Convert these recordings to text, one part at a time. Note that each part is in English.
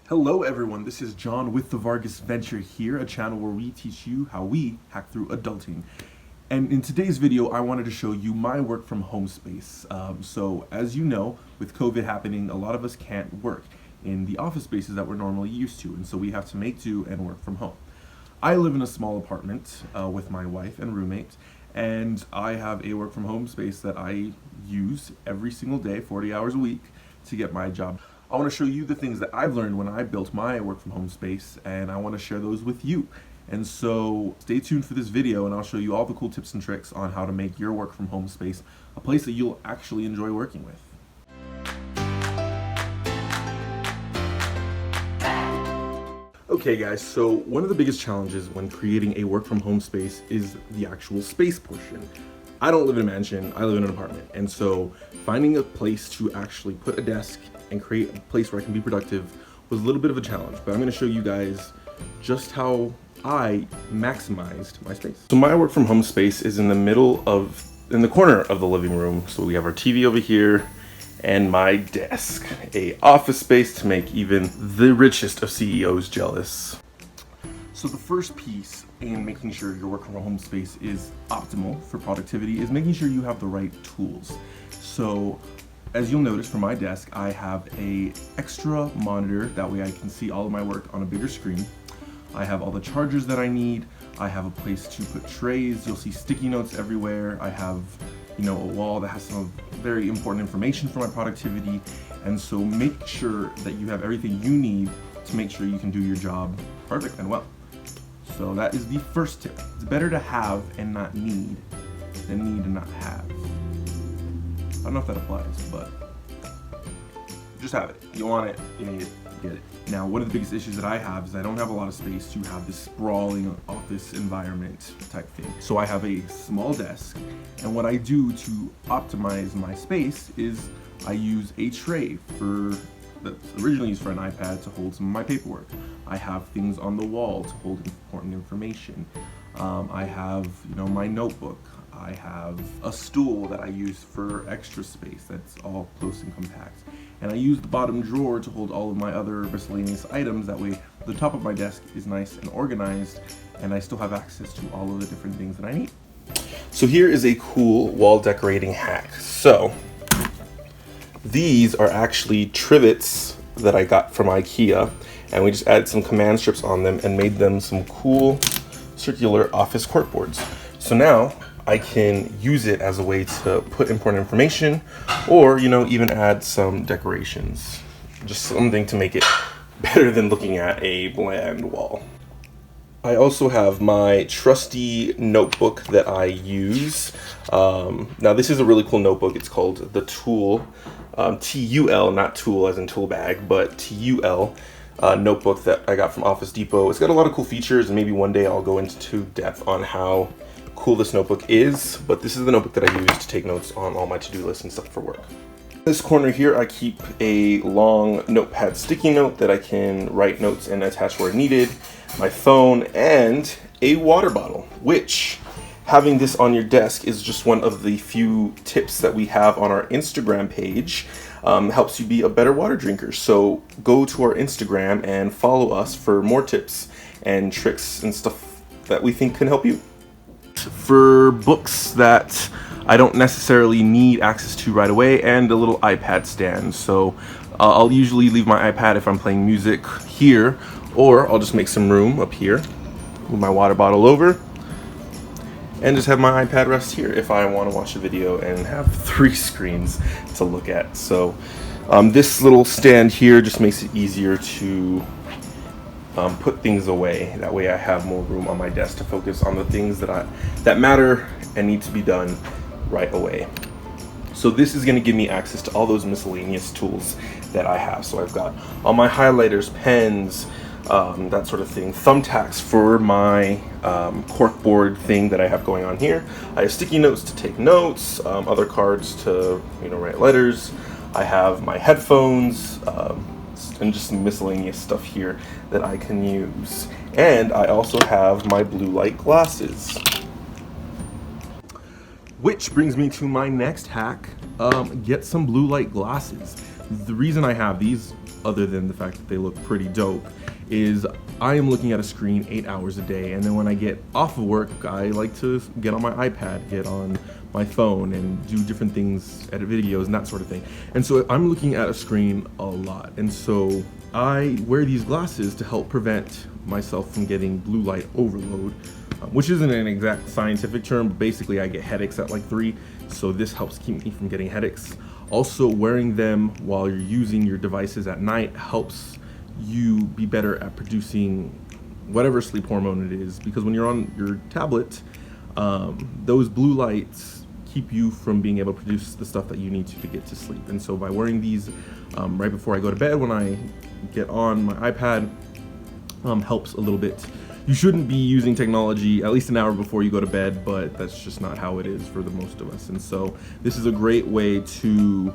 Hello everyone, this is John with the Vargas Venture here, a channel where we teach you how we hack through adulting. And in today's video, I wanted to show you my work from home space. So as you know, with COVID happening, a lot of us can't work in the office spaces that we're normally used to, and so we have to make do and work from home. I live in a small apartment with my wife and roommate, and I have a work from home space that I use every single day, 40 hours a week, to get my job. I want to show you the things that I've learned when I built my work from home space, and I want to share those with you. And so stay tuned for this video, and I'll show you all the cool tips and tricks on how to make your work from home space a place that you'll actually enjoy working with. Okay guys, so one of the biggest challenges when creating a work from home space is the actual space portion. I don't live in a mansion, I live in an apartment, and so finding a place to actually put a desk and create a place where I can be productive was a little bit of a challenge, but I'm going to show you guys just how I maximized my space. So my work from home space is in the corner of the living room. So we have our TV over here and my desk, a office space to make even the richest of CEOs jealous. So the first piece in making sure your work from home space is optimal for productivity is making sure you have the right tools. So as you'll notice from my desk, I have a extra monitor, that way I can see all of my work on a bigger screen. I have all the chargers that I need. I have a place to put trays. You'll see sticky notes everywhere. I have, a wall that has some very important information for my productivity. And so make sure that you have everything you need to make sure you can do your job perfect and well. So that is the first tip. It's better to have and not need than need and not have. I don't know if that applies, but just have it. You want it, you need it, get it. Now, one of the biggest issues that I have is I don't have a lot of space to have this sprawling office environment type thing. So I have a small desk, and what I do to optimize my space is I use a tray that's originally used for an iPad to hold some of my paperwork. I have things on the wall to hold important information. I have, my notebook. I have a stool that I use for extra space that's all close and compact. And I use the bottom drawer to hold all of my other miscellaneous items. That way the top of my desk is nice and organized, and I still have access to all of the different things that I need. So here is a cool wall decorating hack. So these are actually trivets that I got from IKEA, and we just added some command strips on them and made them some cool circular office corkboards. So now I can use it as a way to put important information, or even add some decorations. Just something to make it better than looking at a bland wall. I also have my trusty notebook that I use. Now this is a really cool notebook. It's called the Tool, T-U-L, not tool as in tool bag, but T-U-L notebook that I got from Office Depot. It's got a lot of cool features, and maybe one day I'll go into depth on how cool this notebook is, but this is the notebook that I use to take notes on all my to-do lists and stuff for work. In this corner here, I keep a long notepad sticky note that I can write notes and attach where needed, my phone, and a water bottle, which having this on your desk is just one of the few tips that we have on our Instagram page. Helps you be a better water drinker. So go to our Instagram and follow us for more tips and tricks and stuff that we think can help you. For books that I don't necessarily need access to right away, and a little iPad stand. So I'll usually leave my iPad if I'm playing music here, or I'll just make some room up here, move my water bottle over, and just have my iPad rest here if I want to watch a video and have 3 screens to look at. So this little stand here just makes it easier to put things away. That way I have more room on my desk to focus on the things that matter and need to be done right away. So this is going to give me access to all those miscellaneous tools that I have. So I've got all my highlighters, pens, that sort of thing, thumbtacks for my corkboard thing that I have going on here. I have sticky notes to take notes, other cards to write letters. I have my headphones, and just some miscellaneous stuff here that I can use. And I also have my blue light glasses. Which brings me to my next hack, get some blue light glasses. The reason I have these, other than the fact that they look pretty dope, is I am looking at a screen 8 hours a day, and then when I get off of work, I like to get on my iPad, get on my phone, and do different things, edit videos and that sort of thing. And so I'm looking at a screen a lot, and so I wear these glasses to help prevent myself from getting blue light overload, which isn't an exact scientific term, but basically I get headaches at like 3, so this helps keep me from getting headaches. Also, wearing them while you're using your devices at night helps you be better at producing whatever sleep hormone it is, because when you're on your tablet, those blue lights keep you from being able to produce the stuff that you need to get to sleep. And so by wearing these right before I go to bed, when I get on my iPad, helps a little bit. You shouldn't be using technology at least an hour before you go to bed, but that's just not how it is for the most of us. And so this is a great way to,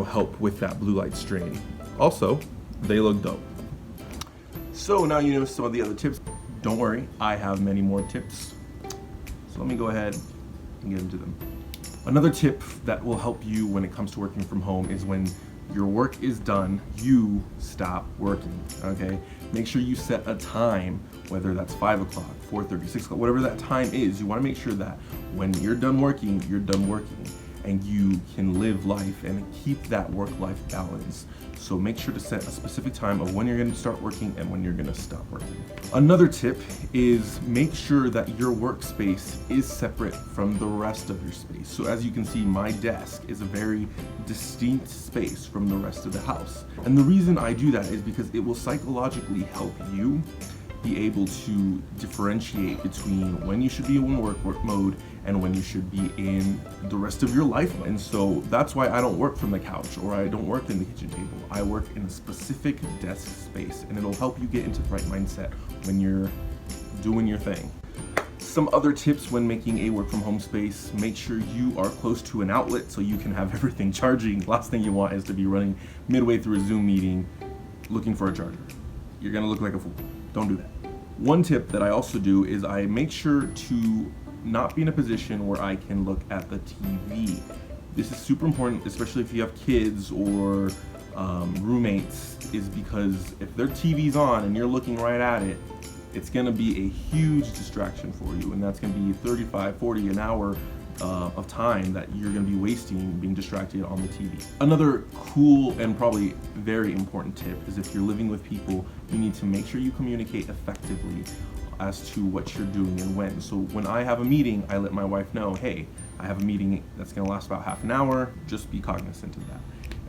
help with that blue light strain. Also, they look dope. So now you know some of the other tips. Don't worry, I have many more tips. So let me go ahead and get into them. Another tip that will help you when it comes to working from home is when your work is done, you stop working, okay? Make sure you set a time, whether that's 5 o'clock, 4:30, 6 o'clock, whatever that time is. You wanna make sure that when you're done working, and you can live life and keep that work-life balance. So make sure to set a specific time of when you're gonna start working and when you're gonna stop working. Another tip is make sure that your workspace is separate from the rest of your space. So as you can see, my desk is a very distinct space from the rest of the house. And the reason I do that is because it will psychologically help you be able to differentiate between when you should be in work mode and when you should be in the rest of your life. And so that's why I don't work from the couch or I don't work in the kitchen table. I work in a specific desk space, and it'll help you get into the right mindset when you're doing your thing. Some other tips when making a work from home space: make sure you are close to an outlet so you can have everything charging. Last thing you want is to be running midway through a Zoom meeting looking for a charger. You're gonna look like a fool. Don't do that. One tip that I also do is I make sure to not be in a position where I can look at the TV. This is super important, especially if you have kids or roommates, is because if their TV's on and you're looking right at it, it's gonna be a huge distraction for you, and that's gonna be 35, 40, an hour of time that you're gonna be wasting being distracted on the TV. Another cool and probably very important tip is if you're living with people, you need to make sure you communicate effectively as to what you're doing and when. So when I have a meeting, I let my wife know, hey, I have a meeting that's gonna last about half an hour, just be cognizant of that.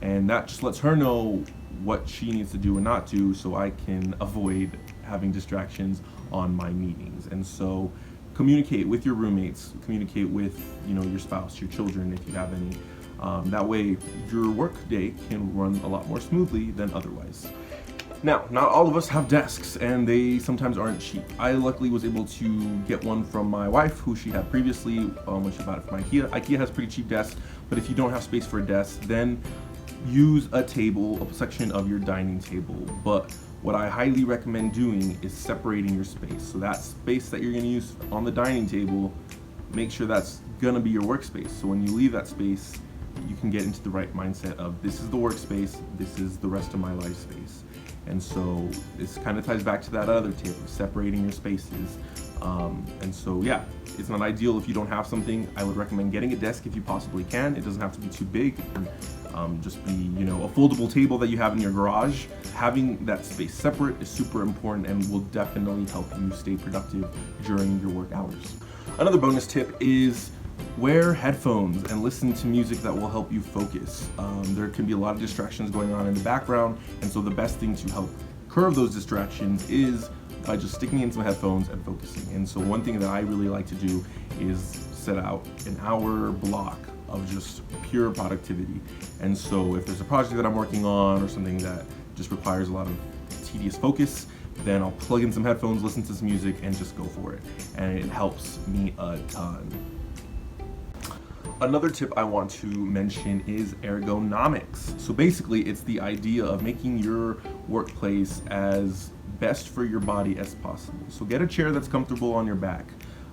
And that just lets her know what she needs to do and not do, so I can avoid having distractions on my meetings. And so communicate with your roommates, communicate with your spouse, your children if you have any. That way your work day can run a lot more smoothly than otherwise. Now, not all of us have desks, and they sometimes aren't cheap. I luckily was able to get one from my wife, who she had previously when she bought it from IKEA. IKEA has pretty cheap desks, but if you don't have space for a desk, then use a table, a section of your dining table. But what I highly recommend doing is separating your space. So that space that you're gonna use on the dining table, make sure that's gonna be your workspace. So when you leave that space, you can get into the right mindset of, this is the workspace, this is the rest of my life space. And so this kind of ties back to that other tip of separating your spaces. And so yeah, it's not ideal if you don't have something. I would recommend getting a desk if you possibly can. It doesn't have to be too big. Just be, a foldable table that you have in your garage. Having that space separate is super important and will definitely help you stay productive during your work hours. Another bonus tip is wear headphones and listen to music that will help you focus. There can be a lot of distractions going on in the background, and so the best thing to help curb those distractions is by just sticking in some headphones and focusing. And so one thing that I really like to do is set out an hour block of just pure productivity. And so if there's a project that I'm working on or something that just requires a lot of tedious focus, then I'll plug in some headphones, listen to some music, and just go for it. And it helps me a ton. Another tip I want to mention is ergonomics. So basically, it's the idea of making your workplace as best for your body as possible. So get a chair that's comfortable on your back.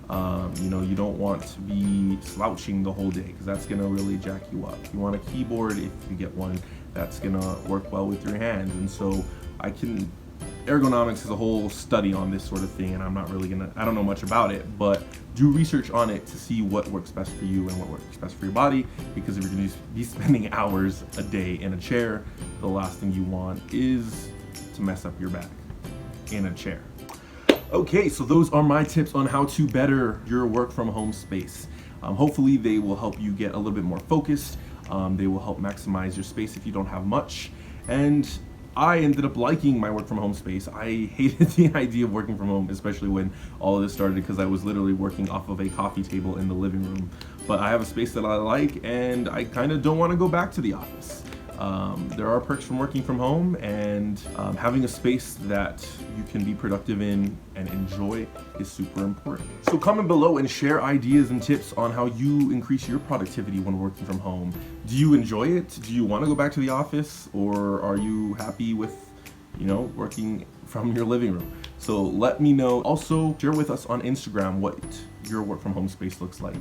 You don't want to be slouching the whole day because that's gonna really jack you up. You want a keyboard if you get one that's gonna work well with your hands. And so Ergonomics is a whole study on this sort of thing, and I don't know much about it, but do research on it to see what works best for you and what works best for your body, because if you're gonna be spending hours a day in a chair, the last thing you want is to mess up your back in a chair. Okay, so those are my tips on how to better your work from home space. Hopefully they will help you get a little bit more focused. They will help maximize your space if you don't have much. And I ended up liking my work from home space. I hated the idea of working from home, especially when all of this started, because I was literally working off of a coffee table in the living room. But I have a space that I like, and I kind of don't want to go back to the office. There are perks from working from home, and having a space that you can be productive in and enjoy is super important. So comment below and share ideas and tips on how you increase your productivity when working from home. Do you enjoy it? Do you want to go back to the office, or are you happy with, working from your living room? So let me know. Also, share with us on Instagram what your work from home space looks like.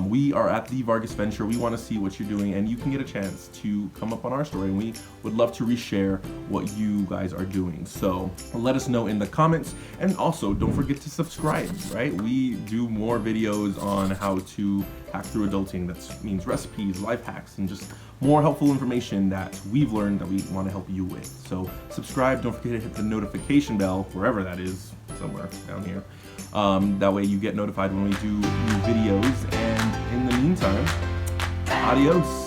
We are at the Vargas Venture. We want to see what you're doing, and you can get a chance to come up on our story, and we would love to reshare what you guys are doing. So let us know in the comments, and also don't forget to subscribe, right? We do more videos on how to hack through adulting. That means recipes, life hacks, and just more helpful information that we've learned that we want to help you with. So subscribe, don't forget to hit the notification bell, wherever that is, somewhere down here. That way you get notified when we do new videos. And in the meantime, adios.